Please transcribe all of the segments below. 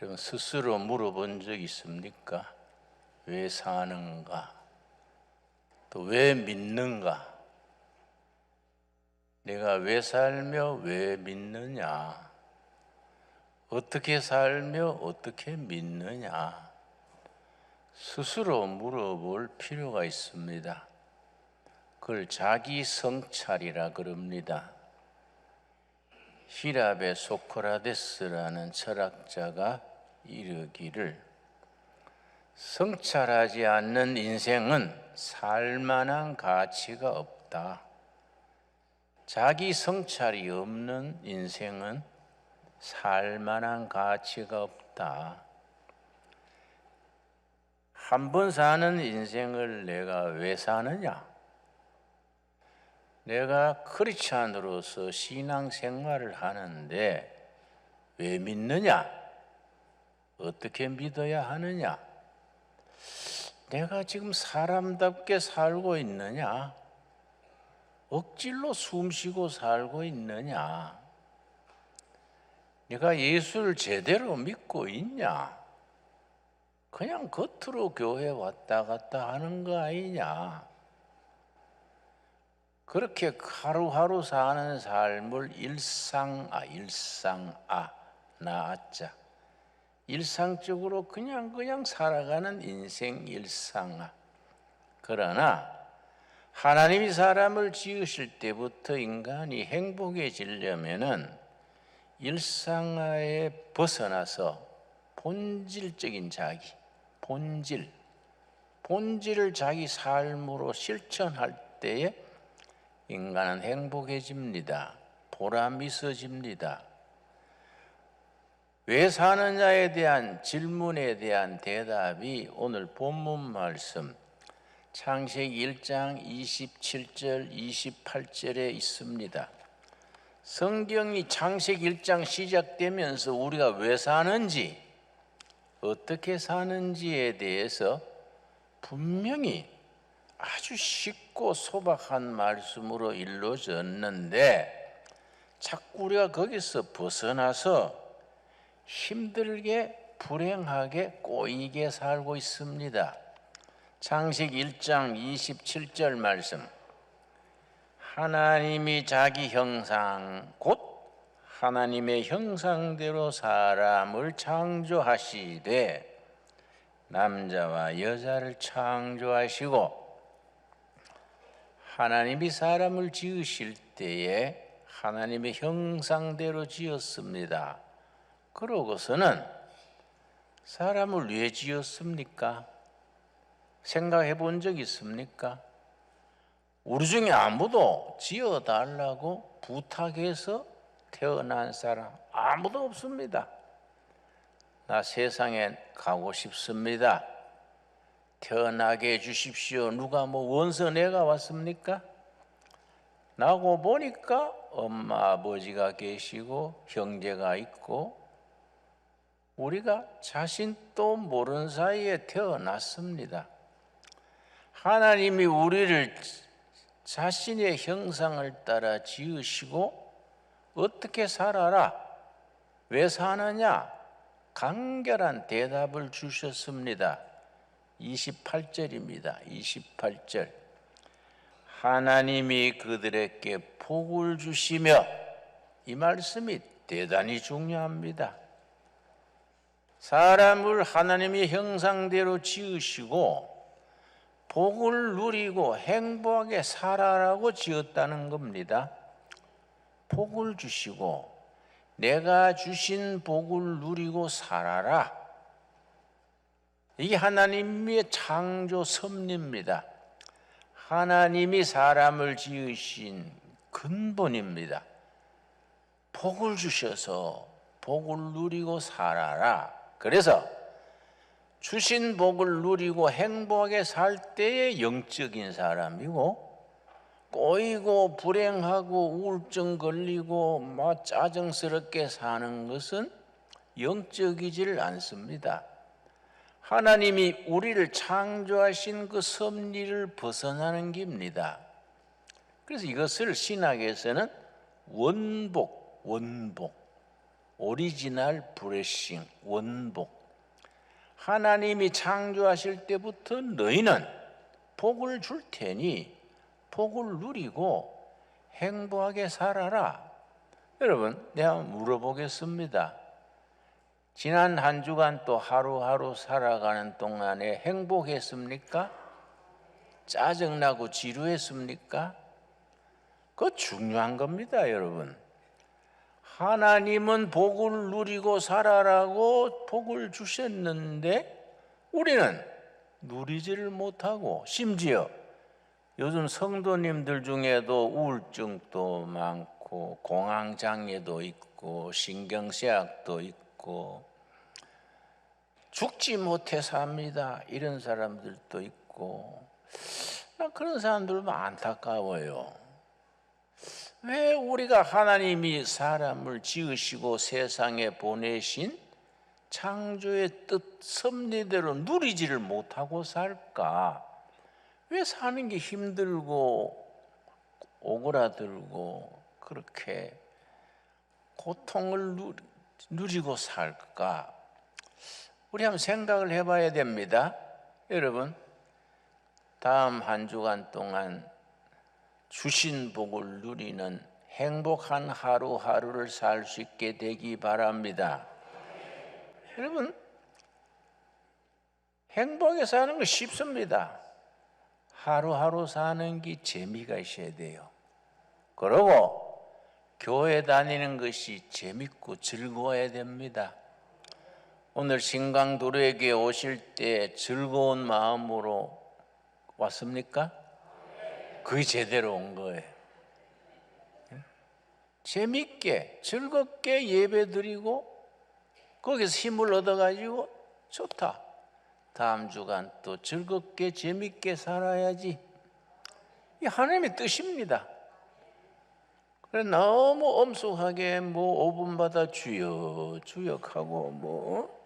여러분 스스로 물어본 적 있습니까? 왜 사는가? 또 왜 믿는가? 내가 왜 살며 왜 믿느냐? 어떻게 살며 어떻게 믿느냐? 스스로 물어볼 필요가 있습니다. 그걸 자기 성찰이라 그럽니다. 히랍의 소크라테스라는 철학자가 이르기를 성찰하지 않는 인생은 살만한 가치가 없다. 자기 성찰이 없는 인생은 살만한 가치가 없다. 한 번 사는 인생을 내가 왜 사느냐? 내가 크리스찬으로서 신앙생활을 하는데 왜 믿느냐? 어떻게 믿어야 하느냐? 내가 지금 사람답게 살고 있느냐? 억지로 숨쉬고 살고 있느냐? 내가 예수를 제대로 믿고 있냐? 그냥 겉으로 교회 왔다 갔다 하는 거 아니냐? 그렇게 하루하루 사는 삶을 나았자 일상적으로 그냥 살아가는 인생 일상아. 그러나 하나님이 사람을 지으실 때부터 인간이 행복해지려면은 일상화에 벗어나서 본질적인 자기, 본질을 자기 삶으로 실천할 때에 인간은 행복해집니다. 보람이 있어집니다. 왜 사느냐에 대한 질문에 대한 대답이 오늘 본문 말씀 창세기 1장 27절 28절에 있습니다. 성경이 창세기 1장 시작되면서 우리가 왜 사는지 어떻게 사는지에 대해서 분명히 아주 쉽고 소박한 말씀으로 일러졌는데 자꾸 우리가 거기서 벗어나서 힘들게 불행하게 꼬이게 살고 있습니다. 창세기 1장 27절 말씀 하나님이 자기 형상 곧 하나님의 형상대로 사람을 창조하시되 남자와 여자를 창조하시고 하나님이 사람을 지으실 때에 하나님의 형상대로 지었습니다. 그러고서는 사람을 왜 지었습니까? 생각해 본 적 있습니까? 우리 중에 아무도 지어달라고 부탁해서 태어난 사람 아무도 없습니다. 나 세상에 가고 싶습니다. 태어나게 해주십시오. 누가 원서 내가 왔습니까? 나고 보니까 엄마 아버지가 계시고 형제가 있고 우리가 자신도 모르는 사이에 태어났습니다. 하나님이 우리를 자신의 형상을 따라 지으시고 어떻게 살아라? 왜 사느냐? 간결한 대답을 주셨습니다. 28절입니다. 28절. 하나님이 그들에게 복을 주시며 이 말씀이 대단히 중요합니다. 사람을 하나님의 형상대로 지으시고 복을 누리고 행복하게 살아라고 지었다는 겁니다. 복을 주시고 내가 주신 복을 누리고 살아라. 이게 하나님의 창조 섭리입니다. 하나님이 사람을 지으신 근본입니다. 복을 주셔서 복을 누리고 살아라. 그래서 주신 복을 누리고 행복하게 살 때의 영적인 사람이고 꼬이고 불행하고 우울증 걸리고 짜증스럽게 사는 것은 영적이지를 않습니다. 하나님이 우리를 창조하신 그 섭리를 벗어나는 겁니다. 그래서 이것을 신학에서는 원복, 오리지널 브레싱, 원복. 하나님이 창조하실 때부터 너희는 복을 줄 테니 복을 누리고 행복하게 살아라. 여러분, 내가 물어보겠습니다. 지난 한 주간 또 하루하루 살아가는 동안에 행복했습니까? 짜증나고 지루했습니까? 그거 중요한 겁니다, 여러분. 하나님은 복을 누리고 살아라고 복을 주셨는데 우리는 누리지를 못하고, 심지어 요즘 성도님들 중에도 우울증도 많고 공황장애도 있고 신경쇠약도 있고 죽지 못해 삽니다 이런 사람들도 있고, 그런 사람들 보면 안타까워요. 왜 우리가 하나님이 사람을 지으시고 세상에 보내신 창조의 뜻 섭리대로 누리지를 못하고 살까? 왜 사는 게 힘들고 오그라들고 그렇게 고통을 누리고 살까? 우리 한번 생각을 해봐야 됩니다. 여러분, 다음 한 주간 동안 주신 복을 누리는 행복한 하루하루를 살 수 있게 되기 바랍니다. 여러분, 행복하게 사는 거 쉽습니다. 하루하루 사는 게 재미가 있어야 돼요. 그리고 교회 다니는 것이 재밌고 즐거워야 됩니다. 오늘 신강도로에게 오실 때 즐거운 마음으로 왔습니까? 그게 제대로 온 거예요. 재밌게 즐겁게 예배드리고 거기서 힘을 얻어가지고 좋다. 다음 주간 또 즐겁게 재밌게 살아야지. 이 하나님의 뜻입니다. 그래 너무 엄숙하게 뭐 5분마다 주여 주역하고 뭐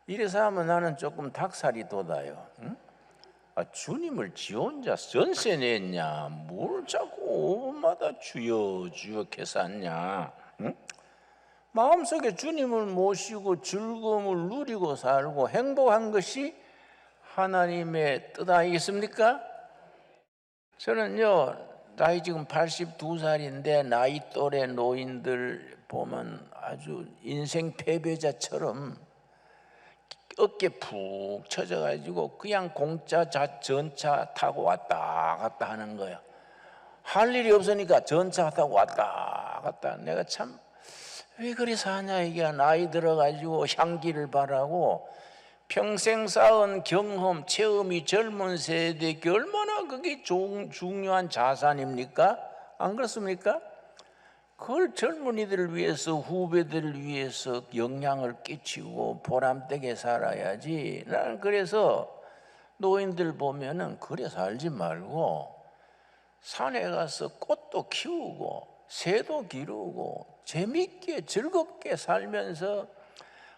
이래서 하면 나는 조금 닭살이 돋아요. 응? 주님을 지 혼자 전세 냈냐? 뭘 자꾸 5분마다 주여 주역해서 하냐? 응? 마음속에 주님을 모시고 즐거움을 누리고 살고 행복한 것이 하나님의 뜻 아니겠습니까? 저는요, 나이 지금 82살인데 나이 또래 노인들 보면 아주 인생 패배자처럼 어깨 푹 처져가지고 그냥 공짜 전차 타고 왔다 갔다 하는 거예요. 할 일이 없으니까 전차 타고 왔다 갔다. 내가 참 왜 그리 사냐 이게. 나이 들어가지고 향기를 바라고 평생 쌓은 경험, 체험이 젊은 세대에게 얼마나 그게 중요한 자산입니까? 안 그렇습니까? 그걸 젊은이들을 위해서, 후배들을 위해서 영향을 끼치고 보람되게 살아야지. 나는 그래서 노인들 보면은 그래 살지 말고 산에 가서 꽃도 키우고 새도 기르고 재밌게 즐겁게 살면서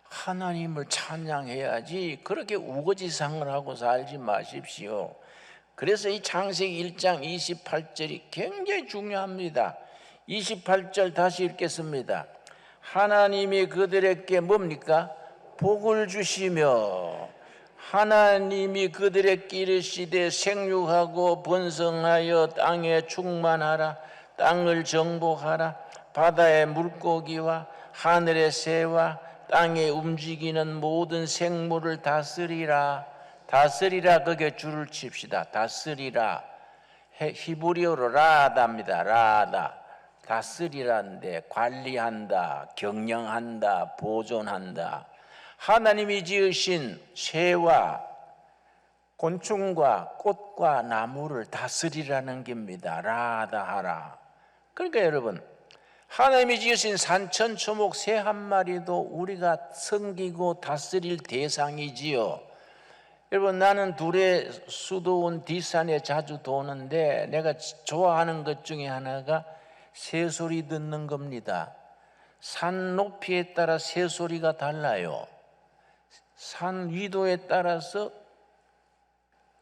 하나님을 찬양해야지 그렇게 우거지상을 하고 살지 마십시오. 그래서 이 창세기 1장 28절이 굉장히 중요합니다. 28절 다시 읽겠습니다. 하나님이 그들에게 뭡니까? 복을 주시며 하나님이 그들에게 이르시되 생육하고 번성하여 땅에 충만하라. 땅을 정복하라. 바다의 물고기와 하늘의 새와 땅에 움직이는 모든 생물을 다스리라. 다스리라, 거기에 줄을 칩시다. 다스리라. 히브리어로 라다입니다. 라다. 다스리라는데 관리한다, 경영한다, 보존한다. 하나님이 지으신 새와 곤충과 꽃과 나무를 다스리라는 겁니다. 라다 하라. 그러니까 여러분, 하나님이 지으신 산천초목 새 한 마리도 우리가 섬기고 다스릴 대상이지요. 여러분, 나는 둘의 수도원 뒷산에 자주 도는데 내가 좋아하는 것 중에 하나가 새소리 듣는 겁니다. 산 높이에 따라 새소리가 달라요. 산 위도에 따라서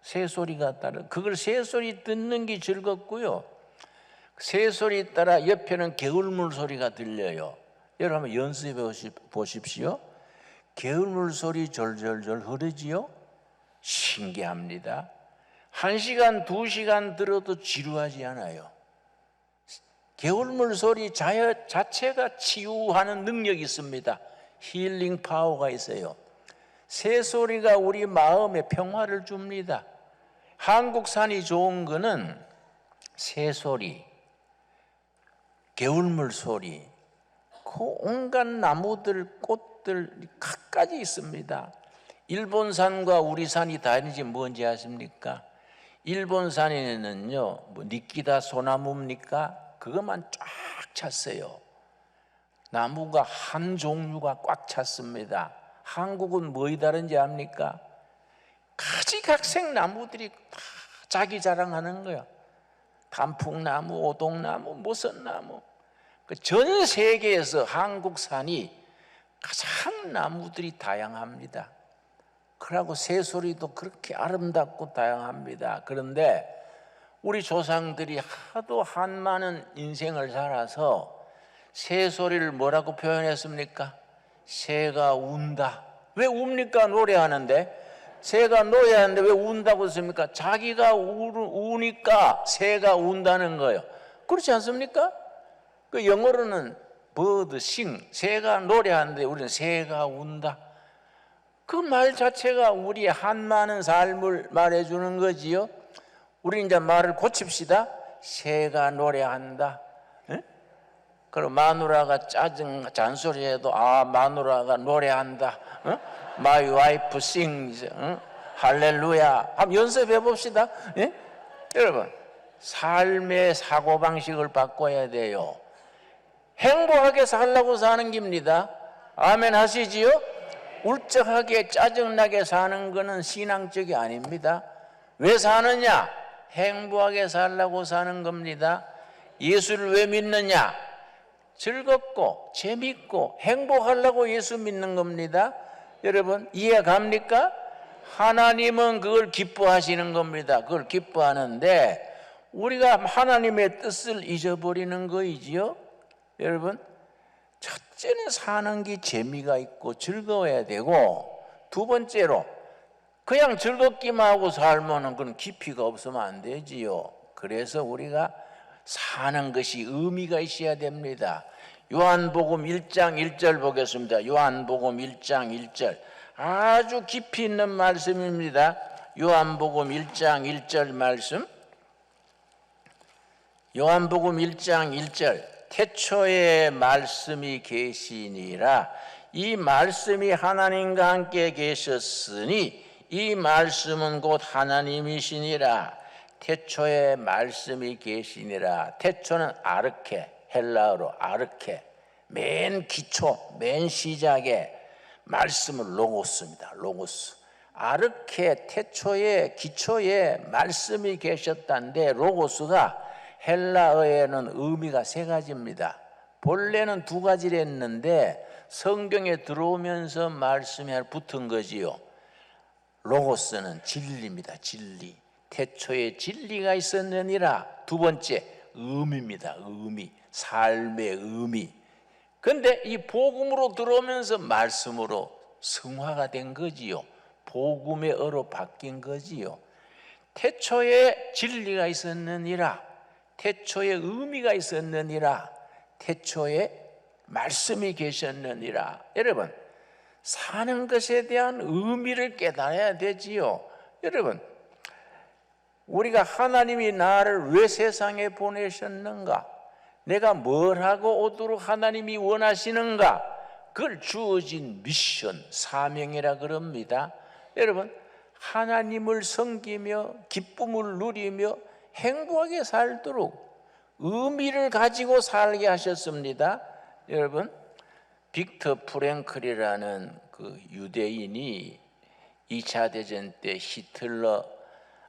새소리가 달라요. 그걸 새소리 듣는 게 즐겁고요. 새소리 따라 옆에는 개울물 소리가 들려요. 여러분 한번 연습해 보십시오. 개울물 소리 절절절 흐르지요? 신기합니다. 1시간, 2시간 들어도 지루하지 않아요. 개울물 소리 자체가 치유하는 능력이 있습니다. 힐링 파워가 있어요. 새소리가 우리 마음에 평화를 줍니다. 한국산이 좋은 거는 새소리, 개울물 소리, 그 온갖 나무들, 꽃들 갖가지 있습니다. 일본산과 우리 산이 다른지 뭔지 아십니까? 일본산에는요, 뭐 니키다 소나무입니까? 그것만 쫙 찼어요. 나무가 한 종류가 꽉 찼습니다. 한국은 뭐이 다른지 압니까? 가지각색 나무들이 다 자기 자랑하는 거야. 단풍나무, 오동나무, 모선나무. 전 세계에서 한국산이 가장 나무들이 다양합니다. 그러고 새소리도 그렇게 아름답고 다양합니다. 그런데 우리 조상들이 하도 한많은 인생을 살아서 새소리를 뭐라고 표현했습니까? 새가 운다. 왜 웁니까? 노래하는데. 새가 노래하는데 왜 운다고 했습니까? 자기가 우니까 새가 운다는 거예요. 그렇지 않습니까? 그 영어로는 bird sing, 새가 노래하는데 우리는 새가 운다. 그 말 자체가 우리의 한많은 삶을 말해주는 거지요. 우리 이제 말을 고칩시다. 새가 노래한다. 에? 그럼 마누라가 잔소리해도 마누라가 노래한다. My wife sings. 할렐루야. 한번 연습해 봅시다. 예? 여러분, 삶의 사고방식을 바꿔야 돼요. 행복하게 살라고 사는 겁니다. 아멘 하시지요? 울적하게 짜증나게 사는 것은 신앙적이 아닙니다. 왜 사느냐? 행복하게 살라고 사는 겁니다. 예수를 왜 믿느냐? 즐겁고 재밌고 행복하려고 예수 믿는 겁니다. 여러분 이해 갑니까? 하나님은 그걸 기뻐하시는 겁니다. 그걸 기뻐하는데 우리가 하나님의 뜻을 잊어버리는 거이지요. 여러분, 첫째는 사는 게 재미가 있고 즐거워야 되고, 두 번째로 그냥 즐겁기만 하고 살면 그건 깊이가 없으면 안 되지요. 그래서 우리가 사는 것이 의미가 있어야 됩니다. 요한복음 1장 1절 보겠습니다. 요한복음 1장 1절 아주 깊이 있는 말씀입니다. 요한복음 1장 1절 말씀. 요한복음 1장 1절 태초에 말씀이 계시니라. 이 말씀이 하나님과 함께 계셨으니 이 말씀은 곧 하나님이시니라. 태초에 말씀이 계시니라. 태초는 아르케, 헬라어로 아르케, 맨 기초, 맨 시작에 말씀을 로고스입니다. 로고스. 아르케, 태초에 기초에 말씀이 계셨다는데 로고스가 헬라어에는 의미가 세 가지입니다. 본래는 두 가지를 했는데 성경에 들어오면서 말씀이 붙은 거지요. 로고스는 진리입니다. 진리. 태초에 진리가 있었느니라. 두 번째 의미입니다. 의미. 삶의 의미. 그런데 이 복음으로 들어오면서 말씀으로 성화가 된 거지요. 복음의 어로 바뀐 거지요. 태초에 진리가 있었느니라. 태초에 의미가 있었느니라. 태초에 말씀이 계셨느니라. 여러분, 사는 것에 대한 의미를 깨달아야 되지요. 여러분, 우리가 하나님이 나를 왜 세상에 보내셨는가? 내가 뭘 하고 오도록 하나님이 원하시는가? 그걸 주어진 미션, 사명이라 그럽니다. 여러분, 하나님을 섬기며 기쁨을 누리며 행복하게 살도록 의미를 가지고 살게 하셨습니다. 여러분, 빅터 프랭클이라는 그 유대인이 2차 대전 때 히틀러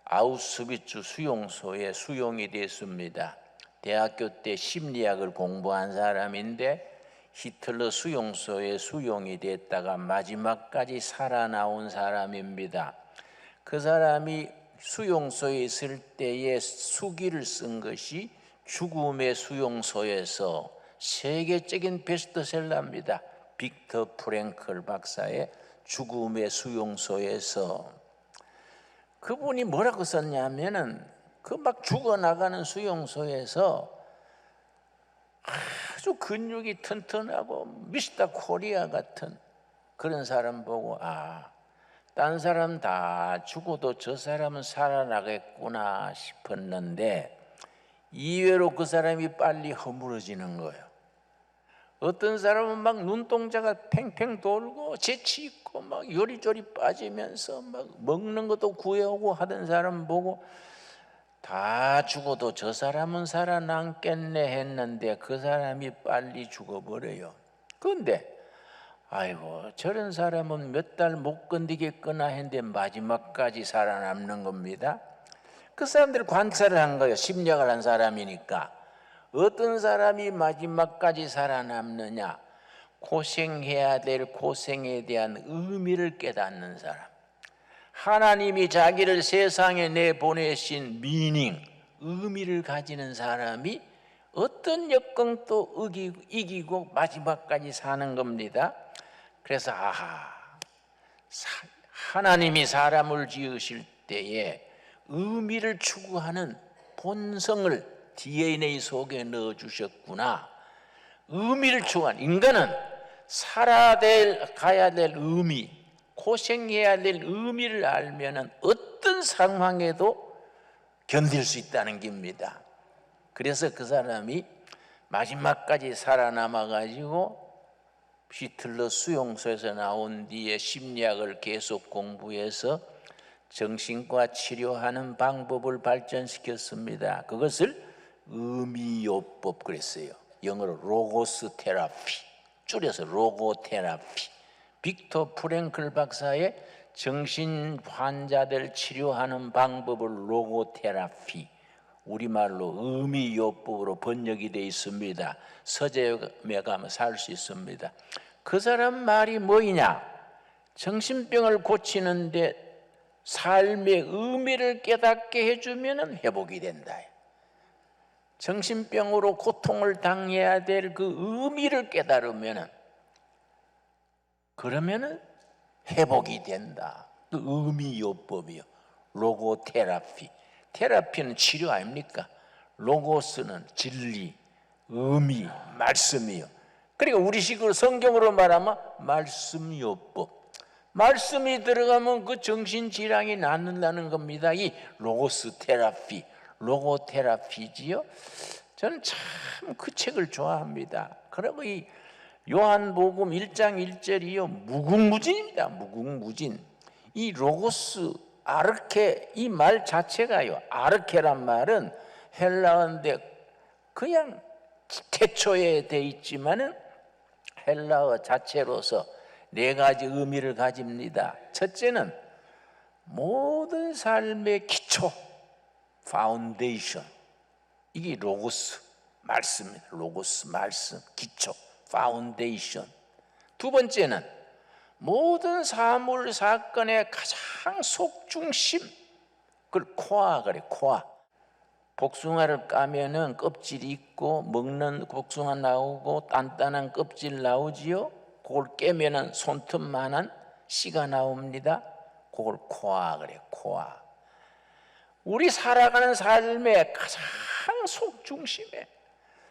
아우슈비츠 수용소에 수용이 됐습니다. 대학교 때 심리학을 공부한 사람인데 히틀러 수용소에 수용이 됐다가 마지막까지 살아나온 사람입니다. 그 사람이 수용소에 있을 때에 수기를 쓴 것이 죽음의 수용소에서 세계적인 베스트셀러입니다. 빅터 프랭클 박사의 죽음의 수용소에서. 그분이 뭐라고 썼냐면은 그 막 죽어나가는 수용소에서 아주 근육이 튼튼하고 미스터 코리아 같은 그런 사람 보고 딴 사람 다 죽어도 저 사람은 살아나겠구나 싶었는데 이외로 그 사람이 빨리 허물어지는 거예요. 어떤 사람은 막 눈동자가 팽팽 돌고 재치 있고 막 요리조리 빠지면서 막 먹는 것도 구해오고 하던 사람 보고 다 죽어도 저 사람은 살아남겠네 했는데 그 사람이 빨리 죽어버려요. 그런데 아이고 저런 사람은 몇 달 못 견디겠구나 했는데 마지막까지 살아남는 겁니다. 그 사람들 관찰을 한 거예요. 심리학을 한 사람이니까. 어떤 사람이 마지막까지 살아남느냐? 고생해야 될 고생에 대한 의미를 깨닫는 사람, 하나님이 자기를 세상에 내보내신 미닝, 의미를 가지는 사람이 어떤 역경도 이기고 마지막까지 사는 겁니다. 그래서 하나님이 사람을 지으실 때에 의미를 추구하는 본성을 DNA 속에 넣어주셨구나. 의미를 추구하는 인간은 가야 될 의미, 고생해야 될 의미를 알면은 어떤 상황에도 견딜 수 있다는 겁니다. 그래서 그 사람이 마지막까지 살아남아 가지고 히틀러 수용소에서 나온 뒤에 심리학을 계속 공부해서 정신과 치료하는 방법을 발전시켰습니다. 그것을 의미요법 그랬어요. 영어로 로고스 테라피, 줄여서 로고 테라피. 빅터 프랭클 박사의 정신 환자들 치료하는 방법을 로고 테라피, 우리말로 의미요법으로 번역이 되어 있습니다. 서점에 가면 살 수 있습니다. 그 사람 말이 뭐냐? 정신병을 고치는데 삶의 의미를 깨닫게 해주면 회복이 된다. 정신병으로 고통을 당해야 될 그 의미를 깨달으면 그러면은 회복이 된다. 그 의미요법이요. 로고 테라피. 테라피는 치료 아닙니까? 로고스는 진리, 의미, 말씀이요. 그러니까 우리식으로 성경으로 말하면 말씀요법. 말씀이 들어가면 그 정신질환이 낫는다는 겁니다. 이 로고스 테라피, 로고 테라피지요. 저는 참 그 책을 좋아합니다. 그리고 이 요한복음 1장 1절이요 무궁무진입니다. 무궁무진. 이 로고스 아르케, 이 말 자체가요, 아르케란 말은 헬라어인데 그냥 태초에 돼 있지만은 헬라어 자체로서 네 가지 의미를 가집니다. 첫째는 모든 삶의 기초, 파운데이션. 이게 로고스 말씀입니다. 로고스 말씀, 기초, 파운데이션. 두 번째는 모든 사물 사건의 가장 속중심, 그걸 코아 그래. 코아. 복숭아를 까면은 껍질이 있고 먹는 복숭아 나오고 단단한 껍질 나오지요. 그걸 깨면은 손톱만한 씨가 나옵니다. 그걸 코아 그래. 코아. 우리 살아가는 삶의 가장 속중심에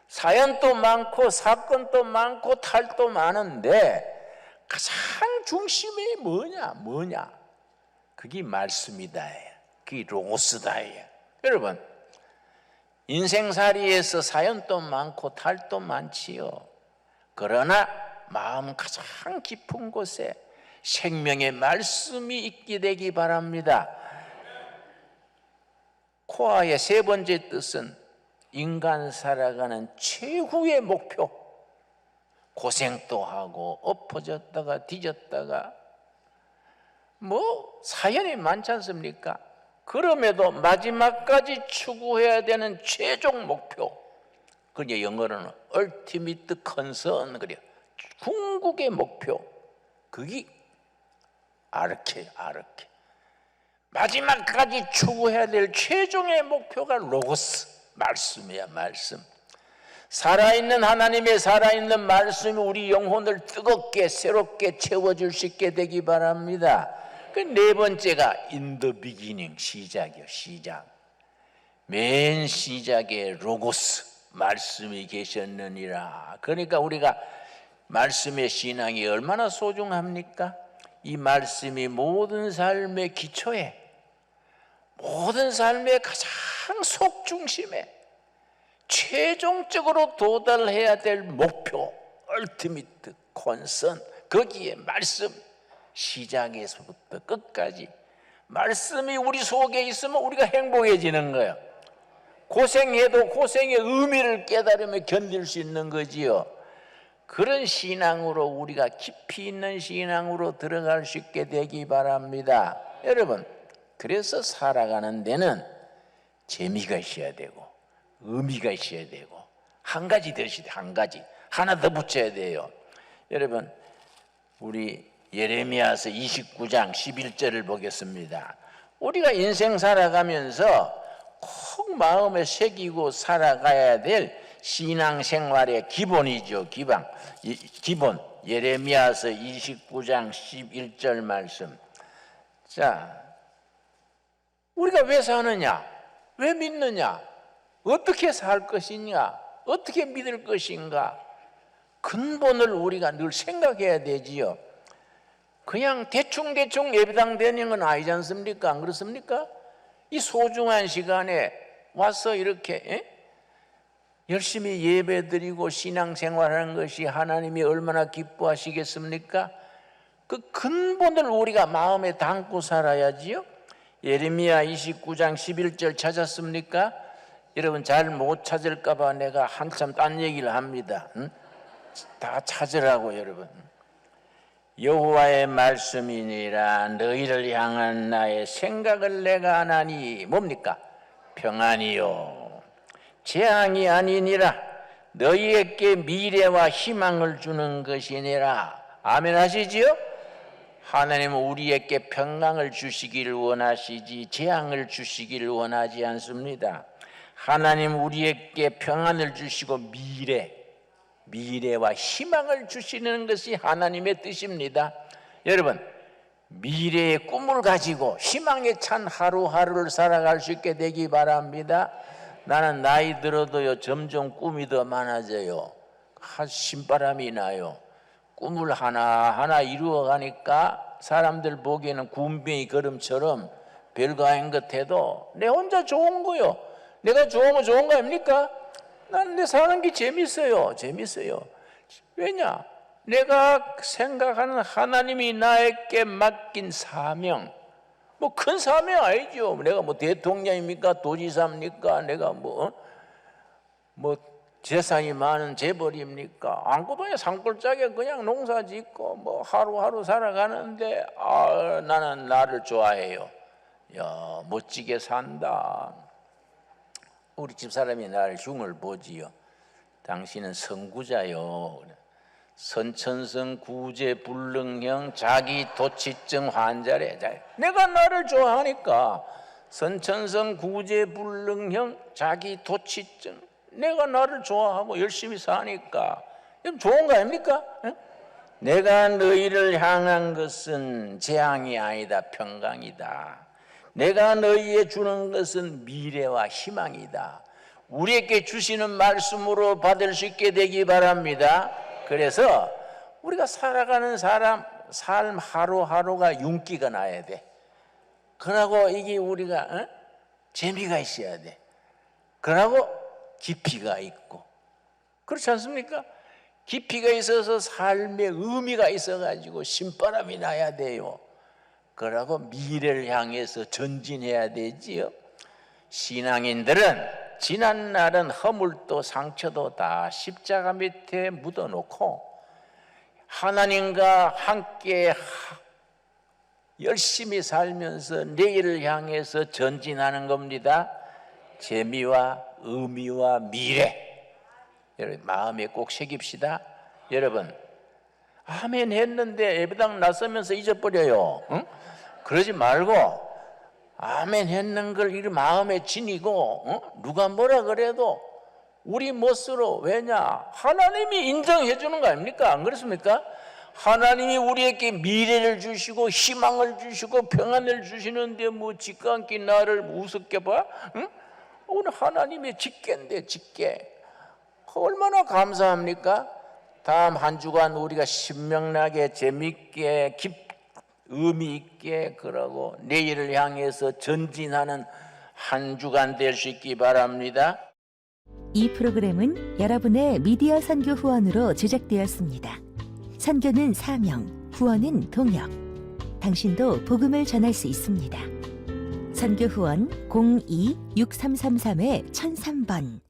사연도 많고 사건도 많고 탈도 많은데 가장 중심이 뭐냐? 그게 말씀이다. 그게 로고스다. 여러분, 인생살이에서 사연도 많고 탈도 많지요. 그러나 마음 가장 깊은 곳에 생명의 말씀이 있게 되기 바랍니다. 코아의 세 번째 뜻은 인간 살아가는 최후의 목표. 고생도 하고 엎어졌다가 뒤졌다가 사연이 많지 않습니까? 그럼에도 마지막까지 추구해야 되는 최종 목표, 그게 영어로는 ultimate concern, 그래요. 궁극의 목표, 그게 아르케. 마지막까지 추구해야 될 최종의 목표가 로고스, 말씀이야. 말씀. 살아있는 하나님의 살아있는 말씀이 우리 영혼을 뜨겁게 새롭게 채워줄 수 있게 되기 바랍니다. 그 네 번째가 in the beginning, 시작이요. 시작. 맨 시작에 로고스 말씀이 계셨느니라. 그러니까 우리가 말씀의 신앙이 얼마나 소중합니까? 이 말씀이 모든 삶의 기초에, 모든 삶의 가장 속중심에, 최종적으로 도달해야 될 목표, 얼티미트 콘선, 거기에 말씀, 시작에서부터 끝까지 말씀이 우리 속에 있으면 우리가 행복해지는 거예요. 고생해도 고생의 의미를 깨달으며 견딜 수 있는 거지요. 그런 신앙으로 우리가 깊이 있는 신앙으로 들어갈 수 있게 되기 바랍니다. 여러분, 그래서 살아가는 데는 재미가 있어야 되고 의미가 있어야 되고 한 가지 더 있어야 돼요. 한 가지 하나 더 붙여야 돼요. 여러분, 우리 예레미야서 29장 11절을 보겠습니다. 우리가 인생 살아가면서 꼭 마음에 새기고 살아가야 될 신앙생활의 기본이죠. 기본 예레미야서 29장 11절 말씀. 자, 우리가 왜 사느냐? 왜 믿느냐? 어떻게 살 것이냐? 어떻게 믿을 것인가? 근본을 우리가 늘 생각해야 되지요. 그냥 대충 예배당 다니는 건 아니지 않습니까? 안 그렇습니까? 이 소중한 시간에 와서 이렇게 열심히 예배드리고 신앙생활하는 것이 하나님이 얼마나 기뻐하시겠습니까? 그 근본을 우리가 마음에 담고 살아야지요. 예레미야 29장 11절 찾았습니까? 여러분 잘 못 찾을까 봐 내가 한참 딴 얘기를 합니다. 다 찾으라고 여러분. 여호와의 말씀이니라 너희를 향한 나의 생각을 내가 아나니 뭡니까? 평안이요 재앙이 아니니라 너희에게 미래와 희망을 주는 것이니라. 아멘 하시지요? 하나님은 우리에게 평강을 주시기를 원하시지 재앙을 주시기를 원하지 않습니다. 하나님 우리에게 평안을 주시고 미래와 희망을 주시는 것이 하나님의 뜻입니다. 여러분, 미래의 꿈을 가지고 희망에 찬 하루하루를 살아갈 수 있게 되기 바랍니다. 나는 나이 들어도요 점점 꿈이 더 많아져요. 신바람이 나요. 꿈을 하나하나 이루어가니까 사람들 보기에는 군뱅이 걸음처럼 별거 아닌 것 해도 내 혼자 좋은 거요. 내가 좋으면 좋은 거 아닙니까? 나는 내 사는 게 재밌어요. 왜냐? 내가 생각하는 하나님이 나에게 맡긴 사명, 뭐 큰 사명 아니죠. 내가 뭐 대통령입니까? 도지사입니까? 내가 뭐 재산이 많은 재벌입니까? 아무것도 아니야. 산골짜기에 그냥 농사 짓고 뭐 하루하루 살아가는데 나는 나를 좋아해요. 야, 멋지게 산다. 우리 집사람이 나를 흉을 보지요. 당신은 선구자요. 선천성 구제불능형 자기도취증 환자래. 내가 나를 좋아하니까 선천성 구제불능형 자기도취증, 내가 나를 좋아하고 열심히 사니까 좋은 거 아닙니까? 내가 너희를 향한 것은 재앙이 아니다 평강이다. 내가 너희에 주는 것은 미래와 희망이다. 우리에게 주시는 말씀으로 받을 수 있게 되기 바랍니다. 그래서 우리가 살아가는 삶 하루하루가 윤기가 나야 돼. 그러고 이게 우리가 재미가 있어야 돼. 그러고 깊이가 있고, 그렇지 않습니까? 깊이가 있어서 삶의 의미가 있어가지고 신바람이 나야 돼요. 그러고 미래를 향해서 전진해야 되지요. 신앙인들은 지난 날은 허물도 상처도 다 십자가 밑에 묻어놓고 하나님과 함께 열심히 살면서 내일을 향해서 전진하는 겁니다. 재미와 의미와 미래, 여러분 마음에 꼭 새깁시다. 여러분 아멘 했는데 예배당 나서면서 잊어버려요. 응? 그러지 말고 아멘 했는 걸 이 마음에 지니고 누가 뭐라 그래도 우리 멋으로. 왜냐? 하나님이 인정해 주는 거 아닙니까? 안 그렇습니까? 하나님이 우리에게 미래를 주시고 희망을 주시고 평안을 주시는데 뭐 지가 않기 나를 우습게 봐? 응? 오늘 하나님의 직계인데, 직계. 얼마나 감사합니까? 다음 한 주간 우리가 신명나게 재밌게 의미 있게 그러고 내일을 향해서 전진하는 한 주간 될 수 있기 바랍니다. 이 프로그램은 여러분의 미디어 선교 후원으로 제작되었습니다. 선교는 사명, 후원은 동역. 당신도 복음을 전할 수 있습니다. 선교 후원 02-6333-1003번